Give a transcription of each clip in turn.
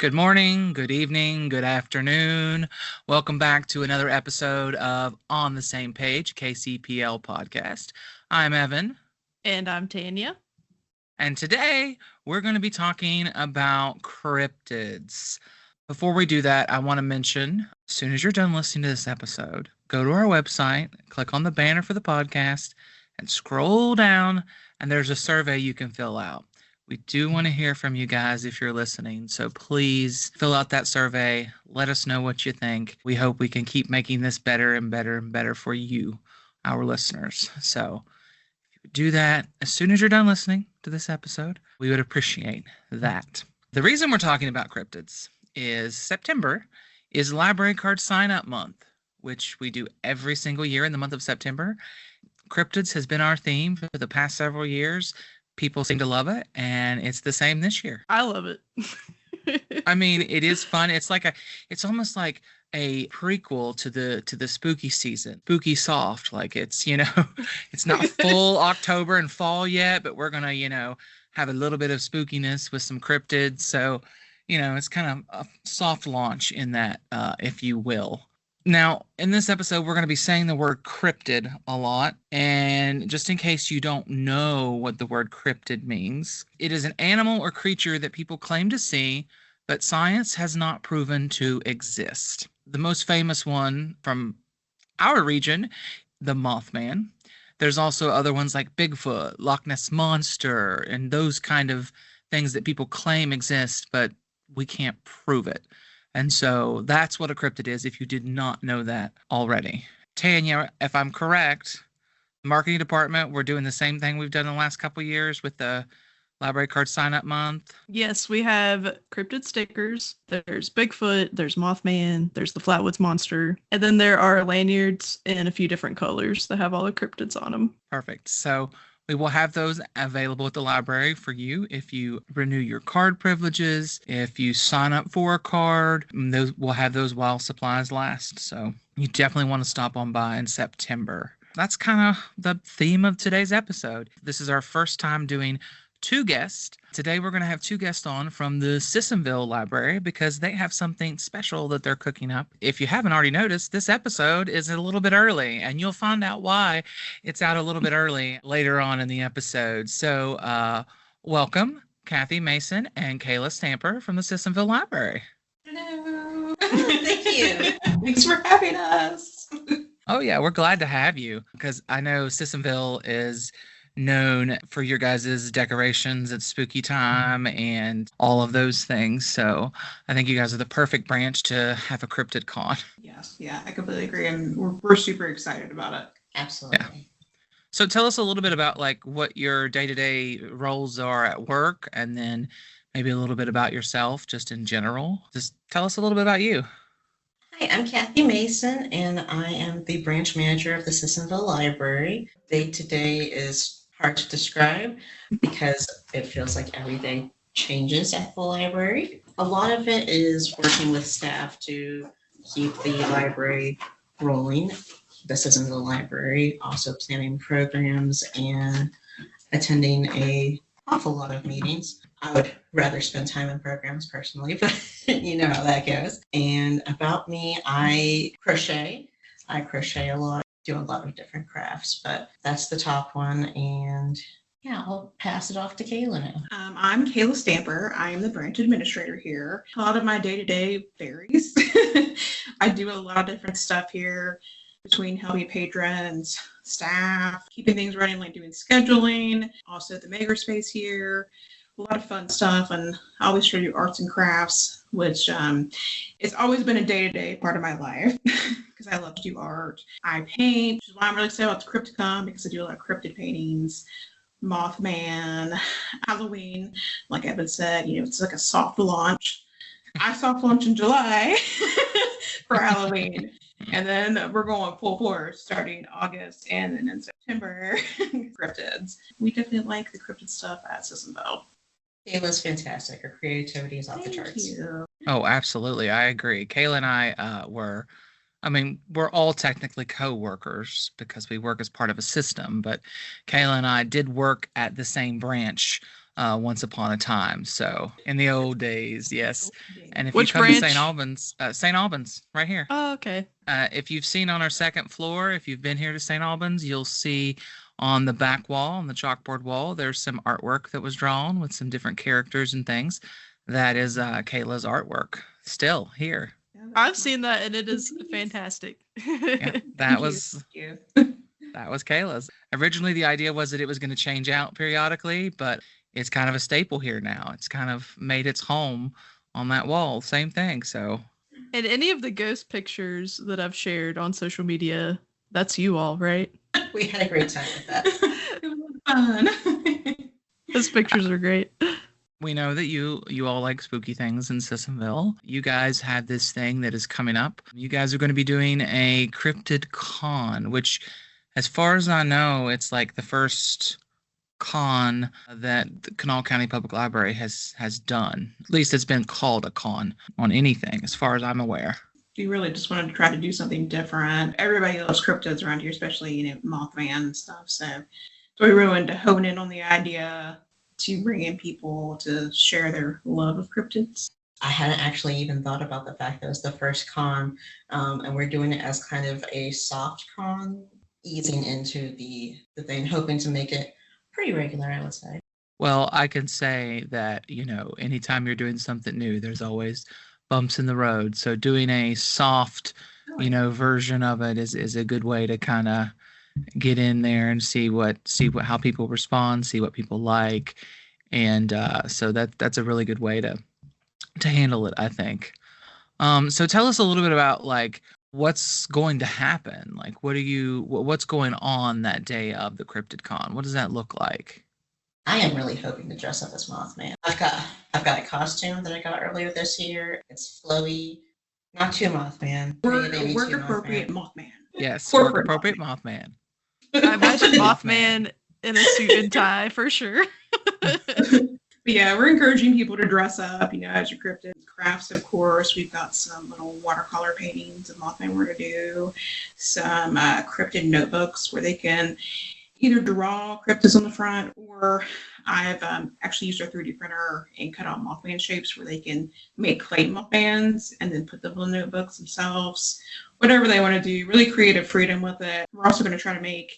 Good morning, good evening, good afternoon. Welcome back to another episode of On the Same Page, KCPL podcast. I'm Evan. And I'm Tanya. And today we're going to be talking about cryptids. Before we do that, I want to mention, as soon as you're done listening to this episode, go to our website, click on the banner for the podcast, and scroll down, and there's a survey you can fill out. We do want to hear from you guys if you're listening, so please fill out that survey. Let us know what you think. We hope we can keep making this better and better and better for you, our listeners. So if you would do that as soon as you're done listening to this episode, we would appreciate that. The reason we're talking about cryptids is September is Library Card Sign-Up Month, which we do every single year in the month of September. Cryptids has been our theme for the past several years. People seem to love it, and it's the same this year. I love it. I mean, it is fun. It's almost like a prequel to the spooky season. Spooky soft, like it's not full October and fall yet, but we're gonna have a little bit of spookiness with some cryptids. So, it's kind of a soft launch in that, if you will. Now, in this episode, we're going to be saying the word cryptid a lot. And just in case you don't know what the word cryptid means, it is an animal or creature that people claim to see, but science has not proven to exist. The most famous one from our region, the Mothman. There's also other ones like Bigfoot, Loch Ness Monster, and those kind of things that people claim exist, but we can't prove it. And so that's what a cryptid is, if you did not know that already. Tanya, if I'm correct, marketing department, we're doing the same thing we've done in the last couple of years with the Library Card Sign-Up Month. Yes, we have cryptid stickers. There's Bigfoot, there's Mothman, there's the Flatwoods Monster, and then there are lanyards in a few different colors that have all the cryptids on them. Perfect. So we will have those available at the library for you if you renew your card privileges, if you sign up for a card. We'll have those while supplies last. So you definitely want to stop on by in September. That's kind of the theme of today's episode. This is our first time doing two guests. Today we're going to have two guests on from the Sissonville Library because they have something special that they're cooking up. If you haven't already noticed, this episode is a little bit early, and you'll find out why it's out a little bit early later on in the episode. So welcome, Cathy Mason and Kayla Stamper from the Sissonville Library. Hello. Thank you. Thanks for having us. Oh, yeah, we're glad to have you because I know Sissonville is known for your guys' decorations at spooky time and all of those things. So I think you guys are the perfect branch to have a Cryptid Con. Yes, yeah, I completely agree. And we're super excited about it. Absolutely. Yeah. So tell us a little bit about like what your day-to-day roles are at work, and then maybe a little bit about yourself just in general. Just tell us a little bit about you. Hi, I'm Cathy Mason, and I am the branch manager of the Sissonville Library. Day-to-day is hard to describe because it feels like every day changes at the library. A lot of it is working with staff to keep the library rolling. The Sissonville Library, also planning programs and attending an awful lot of meetings. I would rather spend time in programs personally, but you know how that goes. And about me, I crochet. I crochet a lot, do a lot of different crafts, but that's the top one. And yeah, I'll pass it off to Kayla now. I'm Kayla Stamper. I am the branch administrator here. A lot of my day-to-day varies. I do a lot of different stuff here between helping patrons, staff, keeping things running, like doing scheduling, also the makerspace here. A lot of fun stuff, and I always try to do arts and crafts, which it's always been a day-to-day part of my life because I love to do art. I paint, which is why I'm really excited about the Cryptid Con, because I do a lot of cryptid paintings, Mothman, Halloween. Like Evan said, it's like a soft launch. I soft launch in July for Halloween. And then we're going full force starting August, and then in September, cryptids. We definitely like the cryptid stuff at Sissonville. Kayla's fantastic. Her creativity is off the charts. Thank you. Oh, absolutely. I agree. Kayla and I we're all technically co-workers because we work as part of a system, but Kayla and I did work at the same branch once upon a time. So in the old days, yes. And if Which you come to branch? St. Albans, right here. Oh, okay. If you've seen on our second floor, if you've been here to St. Albans, you'll see on the back wall, on the chalkboard wall, there's some artwork that was drawn with some different characters and things. That is Kayla's artwork, still here. I've seen that and it is fantastic. Yeah, that was Kayla's. Originally, the idea was that it was going to change out periodically, but it's kind of a staple here now. It's kind of made its home on that wall. Same thing. So, And any of the ghost pictures that I've shared on social media, that's you all, right? We had a great time with that. It was fun. Those pictures are great. we know that you all like spooky things in Sissonville. You guys have this thing that is coming up. You guys are going to be doing a Cryptid Con, which, as far as I know, it's like the first con that the Kanawha County Public Library has done. At least it's been called a con on anything, as far as I'm aware. We really just wanted to try to do something different. Everybody loves cryptids around here, especially, Mothman and stuff. So we really wanted to hone in on the idea to bring in people to share their love of cryptids. I hadn't actually even thought about the fact that it was the first con, and we're doing it as kind of a soft con, easing into the thing, hoping to make it pretty regular, I would say. Well, I can say that, anytime you're doing something new, there's always bumps in the road. So doing a soft, version of it is a good way to kind of get in there and see how people respond, see what people like. And so that's a really good way to handle it, I think. So tell us a little bit about what's going to happen. What's going on that day of the Cryptid Con? What does that look like? I am really hoping to dress up as Mothman. I've got a costume that I got earlier this year. It's flowy, not too Mothman. Work appropriate Mothman. Yes, work appropriate Mothman. I imagine Mothman in a suit and tie for sure. But yeah, we're encouraging people to dress up, as your cryptid crafts, of course. We've got some little watercolor paintings of Mothman we're going to do, some cryptid notebooks where they can either draw cryptids on the front, or I've actually used our 3D printer and cut out Mothman shapes where they can make clay Mothmans and then put them in notebooks themselves. Whatever they want to do, really creative freedom with it. We're also going to try to make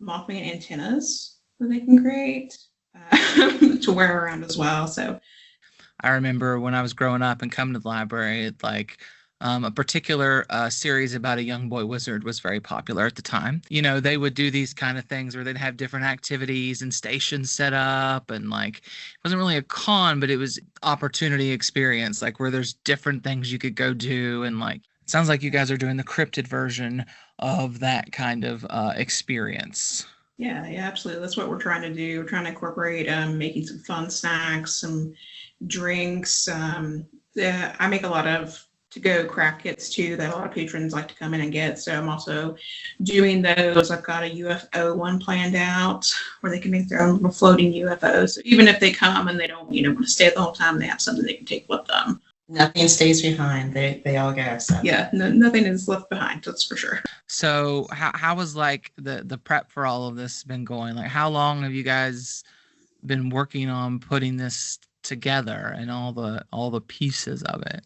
Mothman antennas that they can create to wear around as well. So I remember when I was growing up and coming to the library, a particular series about a young boy wizard was very popular at the time. They would do these kind of things where they'd have different activities and stations set up, and it wasn't really a con, but it was opportunity experience, where there's different things you could go do. And it sounds like you guys are doing the cryptid version of that kind of experience. Yeah, absolutely. That's what we're trying to do. We're trying to incorporate making some fun snacks, some drinks. I make a lot of to-go craft kits too that a lot of patrons like to come in and get. So I'm also doing those. I've got a UFO one planned out where they can make their own little floating UFO. So even if they come and they don't, want to stay the whole time, they have something they can take with them. Nothing stays behind. They all go. So. Yeah, nothing is left behind. That's for sure. So how was the prep for all of this been going? How long have you guys been working on putting this together and all the pieces of it?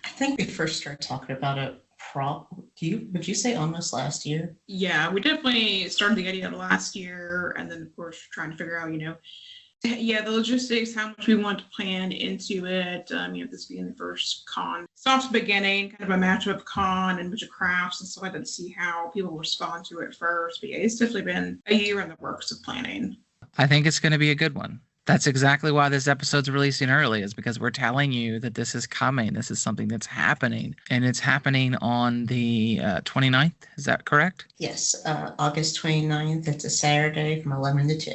I think we first started talking about it. Would you say almost last year? Yeah, we definitely started the idea last year, and then of course trying to figure out, the logistics, how much we want to plan into it. This being the first con, soft beginning, kind of a matchup of con and a bunch of crafts and stuff like that to see how people respond to it first. But yeah, it's definitely been a year in the works of planning. I think it's going to be a good one. That's exactly why this episode's releasing early, is because we're telling you that this is coming. This is something that's happening, and it's happening on the 29th. Is that correct? Yes, August 29th. It's a Saturday from 11 to 2.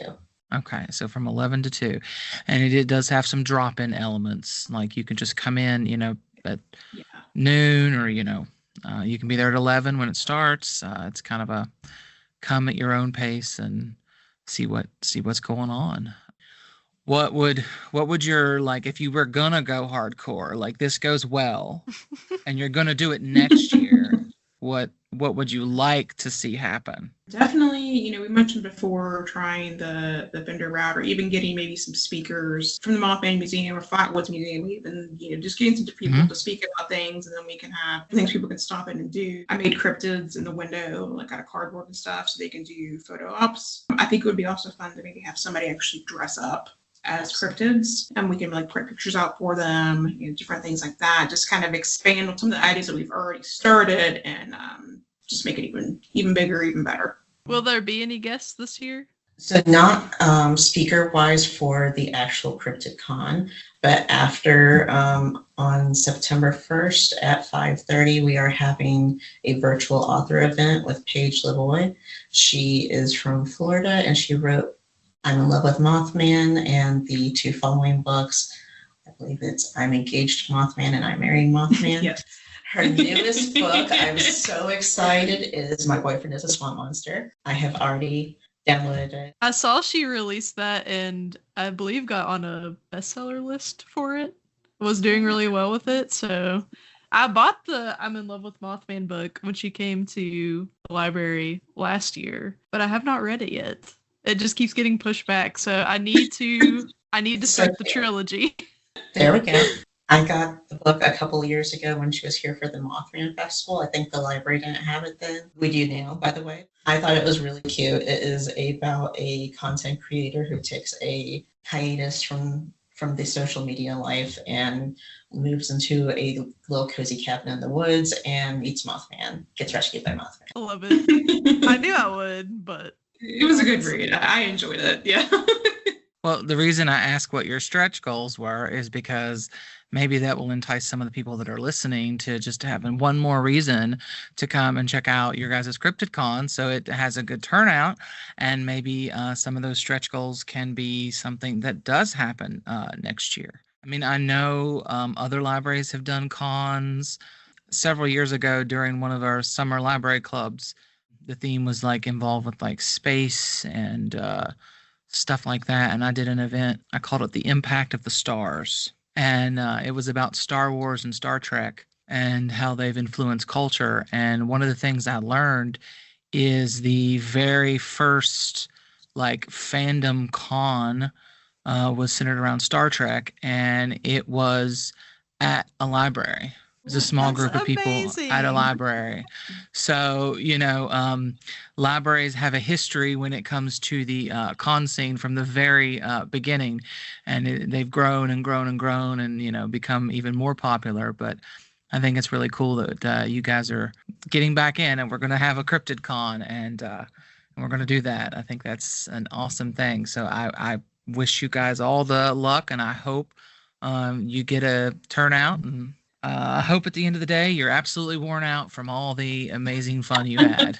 Okay, so from 11 to 2. And it does have some drop-in elements. You can just come in, at noon, or, you can be there at 11 when it starts. It's kind of a come at your own pace and see what's going on. What would your, if you were gonna go hardcore, this goes well, and you're gonna do it next year, What would you like to see happen? Definitely, we mentioned before trying the vendor route, or even getting maybe some speakers from the Mothman Museum or Flatwoods Museum, even, just getting some people to speak about things, and then we can have things people can stop in and do. I made cryptids in the window, like out of cardboard and stuff, so they can do photo ops. I think it would be also fun to maybe have somebody actually dress up as cryptids, and we can print pictures out for them, different things like that. Just kind of expand on some of the ideas that we've already started, and just make it even bigger, even better. Will there be any guests this year? So not speaker-wise for the actual Cryptid Con, but after on September 1st at 5:30, we are having a virtual author event with Paige Lavoie. She is from Florida, and she wrote I'm in Love with Mothman and the 2 following books. I believe it's I'm Engaged to Mothman and I'm Marrying Mothman. Yes. Her newest book, I'm so excited, is My Boyfriend is a Swamp Monster. I have already downloaded it. I saw she released that and I believe got on a bestseller list for it. Was doing really well with it. So I bought the I'm in Love with Mothman book when she came to the library last year, but I have not read it yet. It just keeps getting pushed back. So I need to start the trilogy. There we go. I got the book a couple of years ago when she was here for the Mothman Festival. I think the library didn't have it then. We do now, by the way. I thought it was really cute. It is about a content creator who takes a hiatus from the social media life and moves into a little cozy cabin in the woods and meets Mothman, gets rescued by Mothman. I love it. I knew I would, but it was a good read. I enjoyed it. Yeah. Well, the reason I ask what your stretch goals were is because maybe that will entice some of the people that are listening to just having one more reason to come and check out your guys' Cryptid Con, so it has a good turnout, and maybe some of those stretch goals can be something that does happen next year. I mean, I know other libraries have done cons. Several years ago during one of our summer library clubs, the theme was involved with space and stuff like that, and I did an event. I called it The Impact of the Stars. And it was about Star Wars and Star Trek and how they've influenced culture. And one of the things I learned is the very first fandom con was centered around Star Trek, and it was at a library. It was a small group of people at a library. So, libraries have a history when it comes to the con scene from the very beginning. And they've grown and grown and grown and, become even more popular. But I think it's really cool that you guys are getting back in, and we're going to have a Cryptid Con, and we're going to do that. I think that's an awesome thing. So I wish you guys all the luck, and I hope you get a turnout, and I hope at the end of the day you're absolutely worn out from all the amazing fun you had.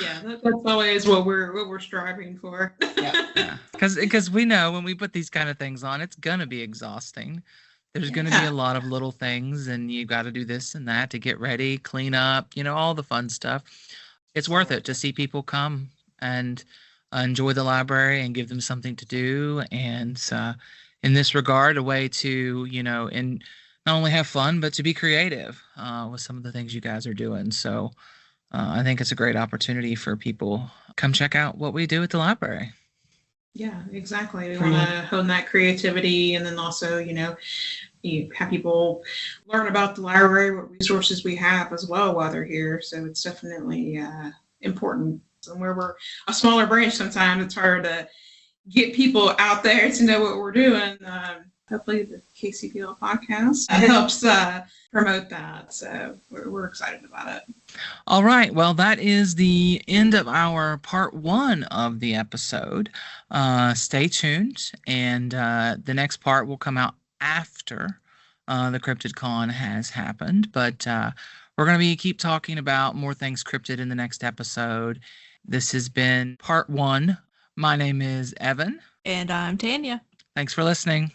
Yeah, that's always what we're striving for. Yeah. Because we know when we put these kind of things on, it's gonna be exhausting. There's gonna be a lot of little things, and you got to do this and that to get ready, clean up, all the fun stuff. It's worth it to see people come and enjoy the library and give them something to do, and in this regard, a way to and not only have fun, but to be creative with some of the things you guys are doing. So I think it's a great opportunity for people. Come check out what we do at the library. Yeah, exactly. We want to hone that creativity, and then also, you have people learn about the library, what resources we have as well while they're here. So it's definitely important. And where we're a smaller branch, sometimes it's hard to get people out there to know what we're doing. Hopefully the KCPL podcast helps promote that. So we're excited about it. All right. Well, that is the end of our part 1 of the episode. Stay tuned. And the next part will come out after the Cryptid Con has happened. But we're going to keep talking about more things cryptid in the next episode. This has been part 1. My name is Evan. And I'm Tanya. Thanks for listening.